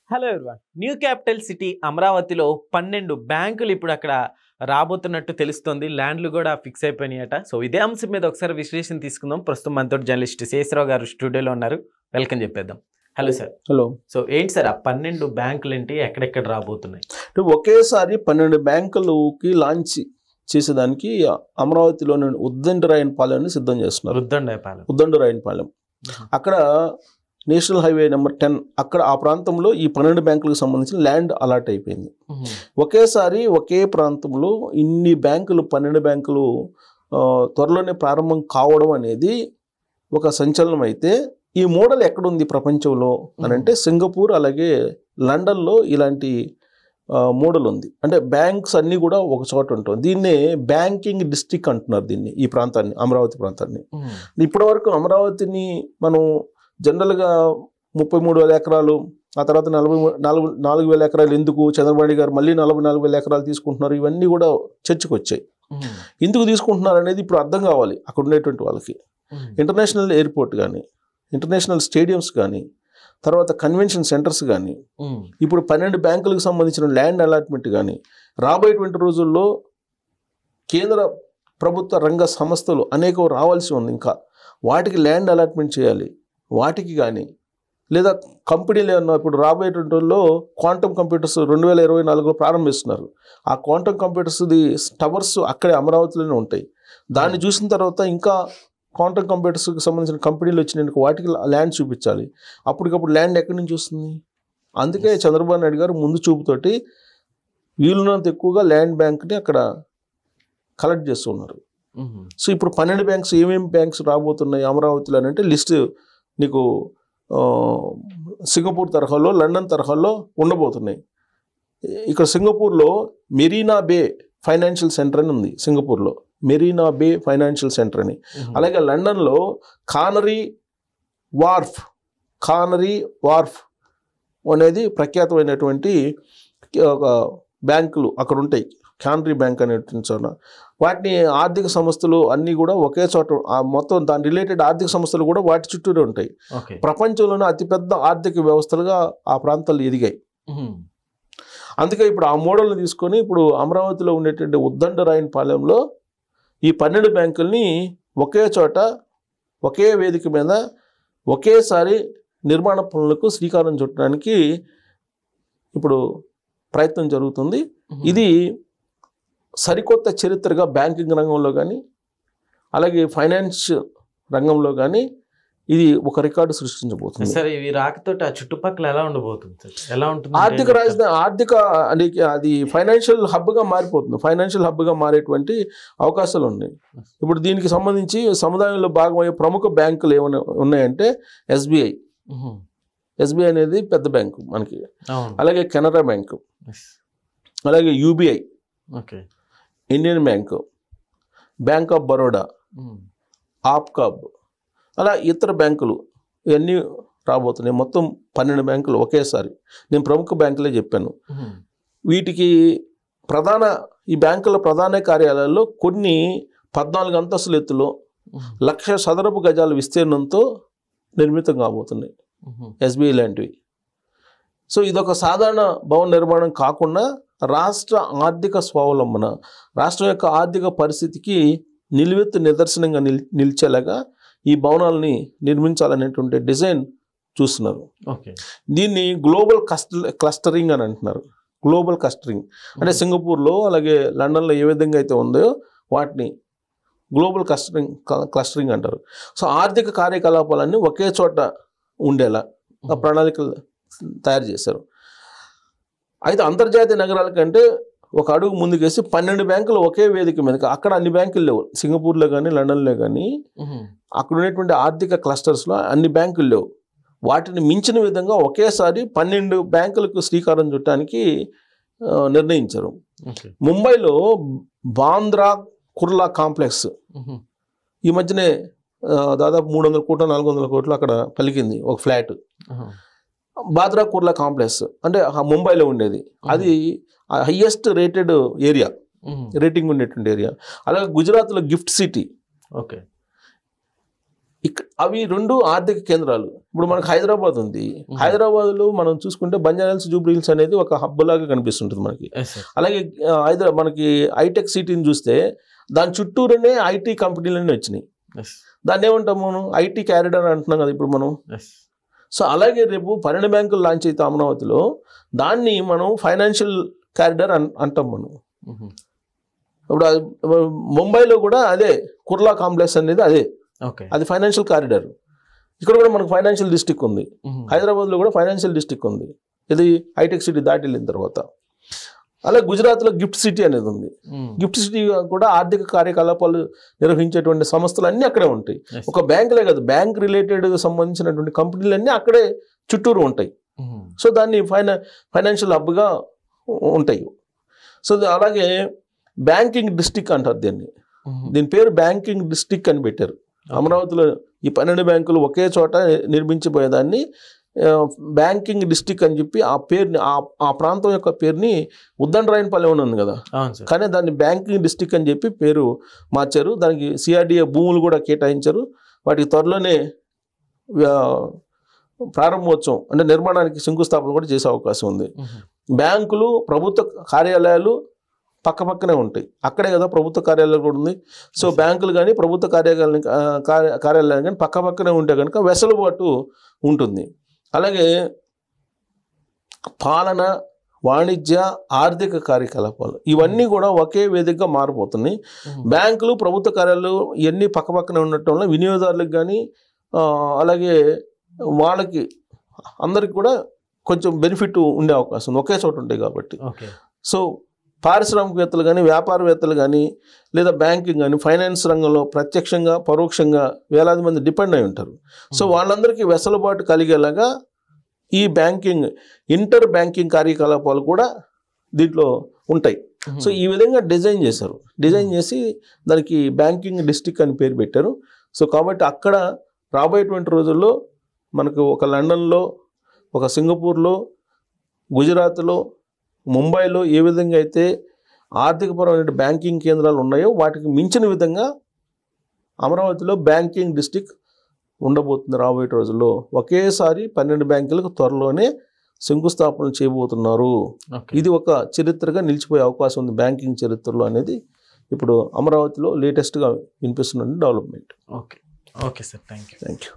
Hello everyone. New capital city అమరావతిలో 12 బ్యాంకులు ఇప్పుడు అక్కడ రాబోతున్నట్టు తెలుస్తోంది. ల్యాండ్లు కూడా ఫిక్స్ అయిపోయినాయట. సో ఇదే అంశం మీద ఒకసారి విశ్లేషణ తీసుకుందాం. ప్రస్తుతం మనతో జర్నలిస్ట్ శేషరావు గారు స్టూడియోలో ఉన్నారు. వెల్కమ్ చెప్పేద్దాం. Hello sir. హలో. సో ఏంటి సార్ ఆ 12 బ్యాంకులు ఏంటి, ఎక్కడెక్కడ రాబోతున్నాయి? ఒకేసారి 12 బ్యాంకులకి లాంచ్ చేసేదానికి అమరావతిలోని ఉద్దండరాయనపాలెం సిద్ధం చేస్తున్నారు. ఉద్దండరాయనపాలెం అక్కడ నేషనల్ హైవే నెంబర్ 10 అక్కడ ఆ ప్రాంతంలో ఈ 12 బ్యాంకులకు సంబంధించిన ల్యాండ్ అలాట్ అయిపోయింది. ఒకేసారి ఒకే ప్రాంతంలో ఇన్ని బ్యాంకులు 12 బ్యాంకులు త్వరలోనే ప్రారంభం కావడం అనేది ఒక సంచలనం. అయితే ఈ మోడల్ ఎక్కడుంది ప్రపంచంలో అని అంటే సింగపూర్ అలాగే లండన్లో ఇలాంటి మోడల్ ఉంది. అంటే బ్యాంక్స్ అన్నీ కూడా ఒక చోట ఉంటాయి. దీన్నే బ్యాంకింగ్ డిస్ట్రిక్ట్ అంటున్నారు దీన్ని, ఈ ప్రాంతాన్ని, అమరావతి ప్రాంతాన్ని. ఇప్పటివరకు అమరావతిని మనం జనరల్గా 33,000 ఎకరాలు, ఆ తర్వాత 4,000 ఎకరాలు ఎందుకు చంద్రబాబు గారు మళ్ళీ 44,000 ఎకరాలు తీసుకుంటున్నారు, ఇవన్నీ కూడా చర్చకు వచ్చాయి. ఎందుకు తీసుకుంటున్నారు అనేది ఇప్పుడు అర్థం కావాలి అక్కడ ఉండేటువంటి వాళ్ళకి. ఇంటర్నేషనల్ ఎయిర్పోర్ట్ కానీ, ఇంటర్నేషనల్ స్టేడియంస్ కానీ, తర్వాత కన్వెన్షన్ సెంటర్స్ కానీ, ఇప్పుడు 12 బ్యాంకులకు సంబంధించిన ల్యాండ్ అలాట్మెంట్ కానీ, రాబోయేటువంటి రోజుల్లో కేంద్ర ప్రభుత్వ రంగ సంస్థలు అనేక రావాల్సి ఉంది. ఇంకా వాటికి ల్యాండ్ అలాట్మెంట్ చేయాలి. వాటికి కానీ లేదా కంపెనీలు ఏమన్నా ఇప్పుడు రాబోయేటువంటి రోజుల్లో క్వాంటమ్ కంప్యూటర్స్ 2024లో ప్రారంభిస్తున్నారు. ఆ క్వాంటమ్ కంప్యూటర్స్ది టవర్స్ అక్కడే అమరావతిలోనే ఉంటాయి. దాన్ని చూసిన తర్వాత ఇంకా క్వాంటమ్ కంప్యూటర్స్కి సంబంధించిన కంపెనీలు వచ్చినందుకు వాటికి ల్యాండ్ చూపించాలి. అప్పటికప్పుడు ల్యాండ్ ఎక్కడి నుంచి వస్తుంది? అందుకే చంద్రబాబు నాయుడు గారు ముందు చూపుతోటి వీలున్నంత ఎక్కువగా ల్యాండ్ బ్యాంక్ని అక్కడ కలెక్ట్ చేస్తున్నారు. సో ఇప్పుడు 12 బ్యాంక్స్ ఏమేమి బ్యాంక్స్ రాబోతున్నాయి అమరావతిలో అంటే లిస్ట్ నీకు సింగపూర్ తరహాలో, లండన్ తరహాలో ఉండబోతున్నాయి. ఇక్కడ సింగపూర్లో మెరీనా బే ఫైనాన్షియల్ సెంటర్ అని ఉంది. సింగపూర్లో మెరీనా బే ఫైనాన్షియల్ సెంటర్ అని. అలాగే లండన్లో కానరీ వార్ఫ్ అనేది ప్రఖ్యాతమైనటువంటి ఒక బ్యాంకులు అక్కడ ఉంటాయి. కానరీ బ్యాంక్ అనేటువంటి చోట వాటిని ఆర్థిక సంస్థలు అన్నీ కూడా ఒకే చోట, మొత్తం దాని రిలేటెడ్ ఆర్థిక సంస్థలు కూడా వాటి చుట్టూనే ఉంటాయి. ప్రపంచంలోనే అతిపెద్ద ఆర్థిక వ్యవస్థలుగా ఆ ప్రాంతాలు ఎదిగాయి. అందుకే ఇప్పుడు ఆ మోడల్ని తీసుకొని ఇప్పుడు అమరావతిలో ఉండేటువంటి ఉద్దండరాయనపాలెంలో ఈ 12 బ్యాంకుల్ని ఒకే చోట, ఒకే వేదిక మీద ఒకేసారి నిర్మాణ పనులకు శ్రీకారం చుట్టడానికి ఇప్పుడు ప్రయత్నం జరుగుతుంది. ఇది సరికొత్త చరిత్రగా బ్యాంకింగ్ రంగంలో కానీ అలాగే ఫైనాన్స్ రంగంలో కానీ ఇది ఒక రికార్డు సృష్టించబోతుంది. సరే, ఇవి రాకతోటి ఆ చుట్టుపక్కల ఎలా ఉండబోతుంది? ఎలా ఉంటుంది? ఆర్థిక రాజధాని అది ఫైనాన్షియల్ హబ్గా మారిపోతుంది. ఫైనాన్షియల్ హబ్గా మారేటువంటి అవకాశాలు ఉన్నాయి. ఇప్పుడు దీనికి సంబంధించి సముదాయంలో భాగమయ్యే ప్రముఖ బ్యాంకులు ఏమైనా ఉన్నాయంటే ఎస్బీఐ అనేది పెద్ద బ్యాంకు మనకి, అలాగే కెనరా బ్యాంకు, అలాగే UBI, Indian bank, bank of Baroda, APCOB, అలా ఇతర బ్యాంకులు ఇవన్నీ రాబోతున్నాయి. మొత్తం 12 బ్యాంకులు ఒకేసారి. నేను ప్రముఖ బ్యాంకులే చెప్పాను. వీటికి ఈ బ్యాంకుల ప్రధాన కార్యాలయాల్లో కొన్ని 14 అంతస్తుల ఎత్తులో 1,00,000 చదరపు గజాల విస్తీర్ణంతో నిర్మితం కాబోతున్నాయి ఎస్బీఐ లాంటివి. సో ఇదొక సాధారణ భవన నిర్మాణం కాకుండా రాష్ట్ర ఆర్థిక స్వావలంబన, రాష్ట్రం యొక్క ఆర్థిక పరిస్థితికి నిలువెత్తు నిదర్శనంగా నిలిచేలాగా ఈ భవనాలని నిర్మించాలనేటువంటి డిజైన్ చూస్తున్నారు. దీన్ని గ్లోబల్ క్లస్టరింగ్ అని అంటున్నారు. గ్లోబల్ క్లస్టరింగ్ అంటే సింగపూర్లో అలాగే లండన్లో ఏ విధంగా అయితే ఉందో వాటిని గ్లోబల్ క్లస్టరింగ్ అంటారు. సో ఆర్థిక కార్యకలాపాలన్నీ ఒకే చోట ఉండేలా ప్రణాళికలు తయారు చేశారు. అయితే అంతర్జాతీయ నగరాల కంటే ఒక అడుగు ముందుకేసి 12 బ్యాంకులు ఒకే వేదిక మీద, అక్కడ అన్ని బ్యాంకులు లేవు సింగపూర్లో కానీ లండన్లో కానీ, అక్కడ ఉండేటువంటి ఆర్థిక క్లస్టర్స్లో అన్ని బ్యాంకులు లేవు. వాటిని మించిన విధంగా ఒకేసారి 12 బ్యాంకులకు శ్రీకారం చుట్టడానికి నిర్ణయించారు. ముంబైలో బాంద్రా కుర్లా కాంప్లెక్స్ ఈ మధ్యనే దాదాపు 300 కోట్లు 400 కోట్లు అక్కడ పలికింది ఒక ఫ్లాట్. బాంద్రా కుర్లా కాంప్లెక్స్ అంటే ముంబైలో ఉండేది, అది హైయెస్ట్ రేటెడ్ ఏరియా, రేటింగ్ ఉండేటువంటి ఏరియా. అలాగే గుజరాత్లో గిఫ్ట్ సిటీ, అవి 2 ఆర్థిక కేంద్రాలు. ఇప్పుడు మనకు హైదరాబాద్ ఉంది. హైదరాబాద్లో మనం చూసుకుంటే బంజారాహిల్స్, జూబ్లీ హిల్స్ అనేది ఒక హబ్ లాగా కనిపిస్తుంటుంది మనకి. అలాగే మనకి హైటెక్ సిటీని చూస్తే దాని చుట్టూరునే ఐటీ కంపెనీలన్నీ వచ్చినాయి. దాన్ని ఏమంటాం మనం, ఐటీ క్యారిడార్ అంటున్నాం కదా ఇప్పుడు మనం. సో అలాగే రేపు 12 బ్యాంకులు లాంచ్ అయితే అమరావతిలో దాన్ని మనం ఫైనాన్షియల్ క్యారిడార్ అంటాం మనం. ఇప్పుడు ముంబైలో కూడా అదే కుర్లా కాంప్లెక్స్ అనేది అదే, అది ఫైనాన్షియల్ కారిడార్. ఇక్కడ కూడా మనకు ఫైనాన్షియల్ డిస్ట్రిక్ట్ ఉంది. హైదరాబాద్లో కూడా ఫైనాన్షియల్ డిస్ట్రిక్ట్ ఉంది, ఇది హైటెక్ సిటీ దాటి వెళ్ళిన తర్వాత. అలాగే గుజరాత్లో గిఫ్ట్ సిటీ అనేది ఉంది. గిఫ్ట్ సిటీ కూడా ఆర్థిక కార్యకలాపాలు నిర్వహించేటువంటి సంస్థలు అన్నీ అక్కడే ఉంటాయి. ఒక బ్యాంకులే కాదు, బ్యాంక్ రిలేటెడ్ సంబంధించినటువంటి కంపెనీలు అన్నీ అక్కడే చుట్టూరు ఉంటాయి. సో దాన్ని ఫైనాన్షియల్ హబ్గా ఉంటాయి. సో అలాగే బ్యాంకింగ్ డిస్ట్రిక్ట్ అంటారు దీన్ని. దీని పేరు బ్యాంకింగ్ డిస్ట్రిక్ట్ అని పెట్టారు. అమరావతిలో ఈ 12 బ్యాంకులు ఒకే చోట నిర్మించిపోయేదాన్ని బ్యాంకింగ్ డిస్ట్రిక్ట్ అని చెప్పి ఆ పేరుని, ఆ ప్రాంతం యొక్క పేరుని ఉద్దండరాయనపల్లి ఉంది కదా, కానీ దాన్ని బ్యాంకింగ్ డిస్ట్రిక్ట్ అని చెప్పి పేరు మార్చారు. దానికి సిఆర్డిఏ భూములు కూడా కేటాయించారు. వాటికి త్వరలోనే ప్రారంభోత్సవం అంటే నిర్మాణానికి శంకుస్థాపన కూడా చేసే అవకాశం ఉంది. బ్యాంకులు, ప్రభుత్వ కార్యాలయాలు పక్కనే ఉంటాయి. అక్కడే కదా ప్రభుత్వ కార్యాలయాలు కూడా ఉంది. సో బ్యాంకులు కానీ ప్రభుత్వ కార్యాలయాలు కానీ పక్కనే ఉంటే కనుక వెసులుబాటు ఉంటుంది. అలాగే పాలన, వాణిజ్య, ఆర్థిక కార్యకలాపాలు ఇవన్నీ కూడా ఒకే వేదికగా మారిపోతున్నాయి. బ్యాంకులు, ప్రభుత్వ కార్యాలయాలు ఇవన్నీ పక్కనే ఉండటం వల్ల వినియోగదారులకు కానీ అలాగే వాళ్ళకి అందరికి కూడా కొంచెం బెనిఫిట్ ఉండే అవకాశం ఉంది, ఒకే చోట ఉంటాయి కాబట్టి. సో పారిశ్రామికవేత్తలు కానీ, వ్యాపారవేత్తలు కానీ, లేదా బ్యాంకింగ్ కానీ, ఫైనాన్స్ రంగంలో ప్రత్యక్షంగా పరోక్షంగా వేలాది మంది డిపెండ్ అయి ఉంటారు. సో వాళ్ళందరికీ వెసులుబాటు కలిగేలాగా ఈ బ్యాంకింగ్, ఇంటర్ బ్యాంకింగ్ కార్యకలాపాలు కూడా దీంట్లో ఉంటాయి. సో ఈ విధంగా డిజైన్ చేశారు. డిజైన్ చేసి దానికి బ్యాంకింగ్ డిస్ట్రిక్ట్ అని పేరు పెట్టారు. సో కాబట్టి అక్కడ రాబోయేటువంటి రోజుల్లో మనకు ఒక లండన్లో, ఒక సింగపూర్లో, గుజరాత్లో, ముంబైలో ఏ విధంగా అయితే ఆర్థికపరమైన బ్యాంకింగ్ కేంద్రాలు ఉన్నాయో వాటికి మించిన విధంగా అమరావతిలో బ్యాంకింగ్ డిస్ట్రిక్ట్ ఉండబోతుంది రాబోయే రోజుల్లో. ఒకేసారి 12 బ్యాంకులకు త్వరలోనే శంకుస్థాపన చేయబోతున్నారు. ఇది ఒక చరిత్రగా నిలిచిపోయే అవకాశం ఉంది బ్యాంకింగ్ చరిత్రలో అనేది ఇప్పుడు అమరావతిలో లేటెస్ట్గా వినిపిస్తున్న development. Okay sir, thank you.